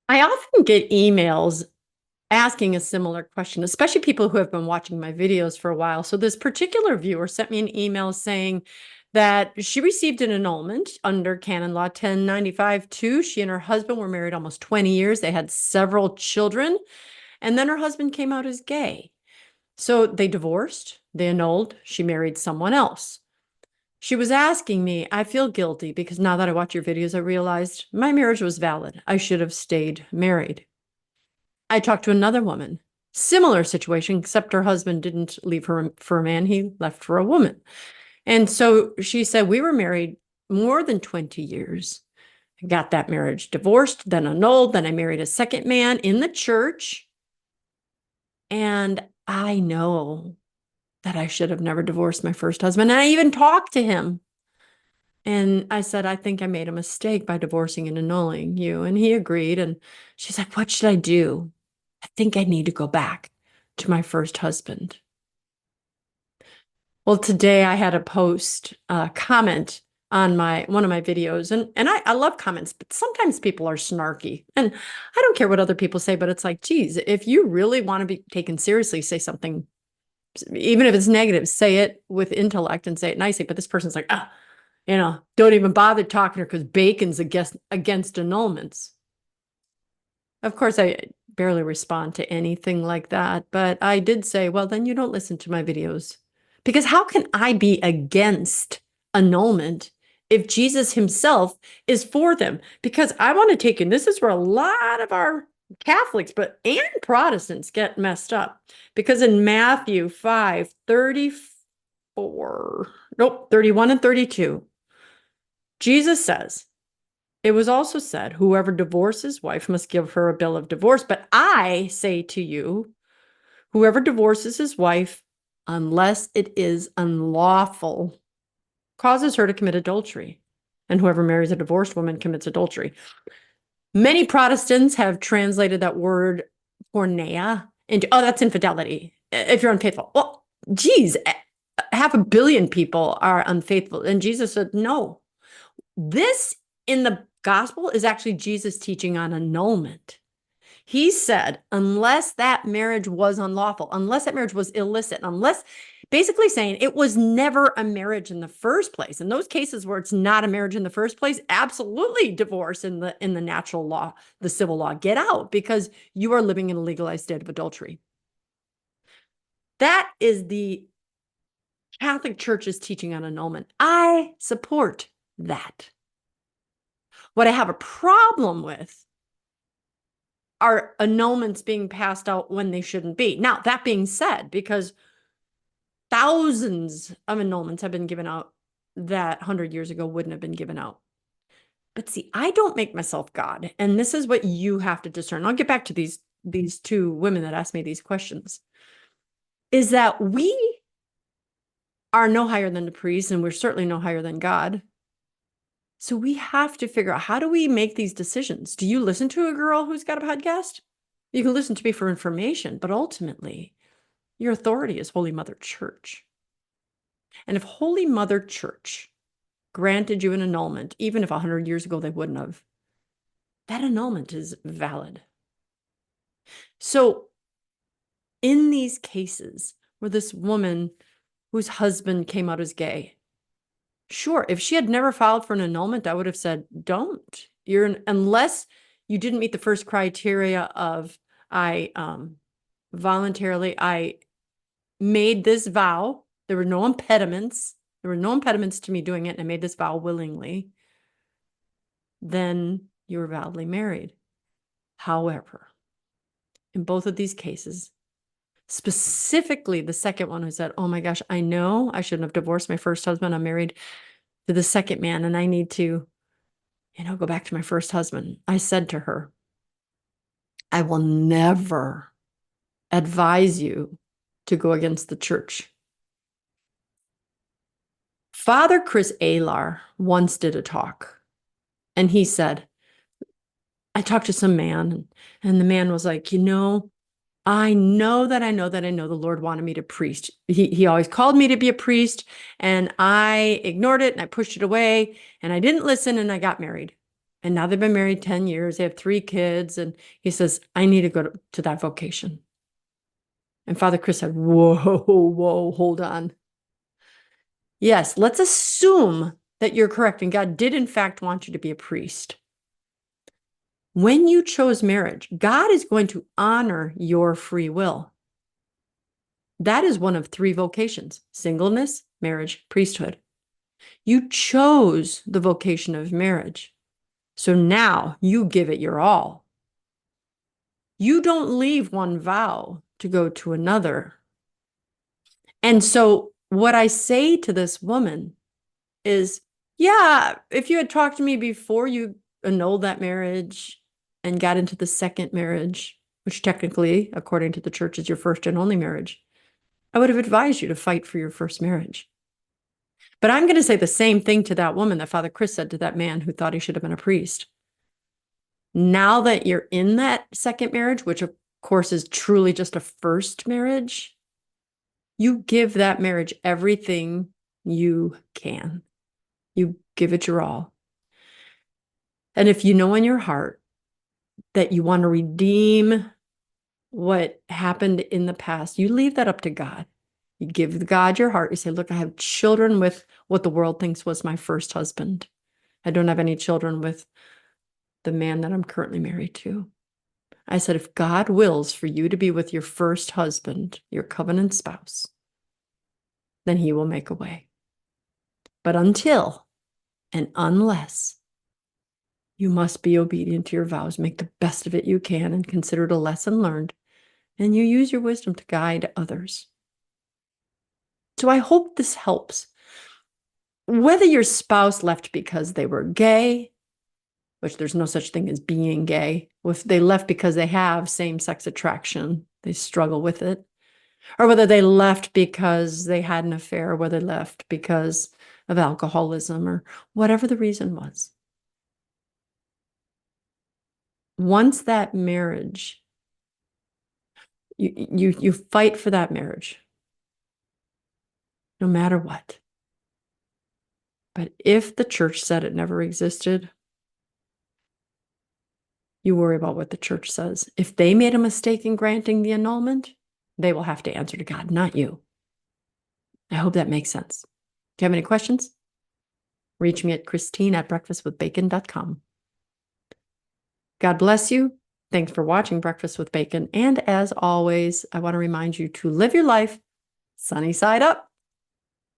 I often get emails asking a similar question, especially people who have been watching my videos for a while. So this particular viewer sent me an email saying that she received an annulment under canon law 1095-2. She and her husband were married almost 20 years. They had several children, and then her husband came out as gay. So they divorced, they annulled, she married someone else. She was asking me, I feel guilty because now that I watch your videos, I realized my marriage was valid. I should have stayed married. I talked to another woman, similar situation, except her husband didn't leave her for a man, he left for a woman. And so she said, we were married more than 20 years. I got that marriage divorced, then annulled, then I married a second man in the church. And I know that I should have never divorced my first husband. And I even talked to him. And I said, I think I made a mistake by divorcing and annulling you. And he agreed. And she's like, what should I do? I think I need to go back to my first husband. Well, today I had a post, comment on one of my videos, and I love comments, but sometimes people are snarky. And I don't care what other people say, but it's like, geez, if you really want to be taken seriously, say something, even if it's negative, say it with intellect and say it nicely. But this person's like, don't even bother talking to her because bacon's against annulments. Of course, I barely respond to anything like that, but I did say, well, then you don't listen to my videos. Because how can I be against annulment if Jesus himself is for them? Because I want to take in, this is where a lot of our Catholics, and Protestants get messed up. Because in Matthew 5:34, nope, 31 and 32, Jesus says, it was also said, whoever divorces his wife must give her a bill of divorce. But I say to you, whoever divorces his wife, unless it is unlawful, causes her to commit adultery. And whoever marries a divorced woman commits adultery. Many Protestants have translated that word porneia into, oh, that's infidelity, if you're unfaithful. Well, geez, 500 million people are unfaithful. And Jesus said, no. This in the gospel is actually Jesus teaching on annulment. He said, unless that marriage was unlawful, unless that marriage was illicit, unless basically saying it was never a marriage in the first place. In those cases where it's not a marriage in the first place, absolutely divorce in the natural law, the civil law, get out because you are living in a legalized state of adultery. That is the Catholic Church's teaching on annulment. I support that. What I have a problem with are annulments being passed out when they shouldn't be. Now, that being said, because thousands of annulments have been given out that 100 years ago wouldn't have been given out. But see, I don't make myself God. And this is what you have to discern. I'll get back to these two women that asked me these questions. Is that we are no higher than the priest, and we're certainly no higher than God. So we have to figure out, how do we make these decisions? Do you listen to a girl who's got a podcast? You can listen to me for information, but ultimately, your authority is Holy Mother Church. And if Holy Mother Church granted you an annulment, even if 100 years ago they wouldn't have, that annulment is valid. So in these cases where this woman whose husband came out as gay, sure, if she had never filed for an annulment, I would have said, don't. Unless you didn't meet the first criteria of I made this vow. There were no impediments. There were no impediments to me doing it, and I made this vow willingly. Then you were validly married. However, in both of these cases, specifically the second one who said, oh my gosh, I know I shouldn't have divorced my first husband. I'm married to the second man, and I need to, go back to my first husband. I said to her, I will never advise you to go against the church. Father Chris Alar once did a talk, and he said, I talked to some man, and the man was like, I know the Lord wanted me to priest. He always called me to be a priest, and I ignored it and I pushed it away and I didn't listen and I got married. And now they've been married 10 years. They have 3 kids. And he says, I need to go to that vocation. And Father Chris said, whoa, whoa, hold on. Yes, let's assume that you're correct. And God did, in fact, want you to be a priest. When you chose marriage, God is going to honor your free will. That is one of 3 vocations: singleness, marriage, priesthood. You chose the vocation of marriage. So now you give it your all. You don't leave one vow to go to another. And so what I say to this woman is, yeah, if you had talked to me before you annulled that marriage and got into the second marriage, which technically, according to the church, is your first and only marriage, I would have advised you to fight for your first marriage. But I'm going to say the same thing to that woman that Father Chris said to that man who thought he should have been a priest. Now that you're in that second marriage, which of course is truly just a first marriage, you give that marriage everything you can. You give it your all. And if you know in your heart that you want to redeem what happened in the past, you leave that up to God. You give God your heart. You say, look, I have children with what the world thinks was my first husband. I don't have any children with the man that I'm currently married to. I said, if God wills for you to be with your first husband, your covenant spouse, then he will make a way. But until and unless, you must be obedient to your vows, make the best of it you can, and consider it a lesson learned, and you use your wisdom to guide others. So I hope this helps. Whether your spouse left because they were gay, which there's no such thing as being gay, if they left because they have same-sex attraction, they struggle with it, or whether they left because they had an affair, whether they left because of alcoholism, or whatever the reason was. Once that marriage, you fight for that marriage, no matter what. But if the church said it never existed, you worry about what the church says. If they made a mistake in granting the annulment, they will have to answer to God, not you. I hope that makes sense. Do you have any questions? Reach me at Christine@breakfastwithbacon.com. God bless you. Thanks for watching Breakfast with Bacon. And as always, I want to remind you to live your life sunny side up.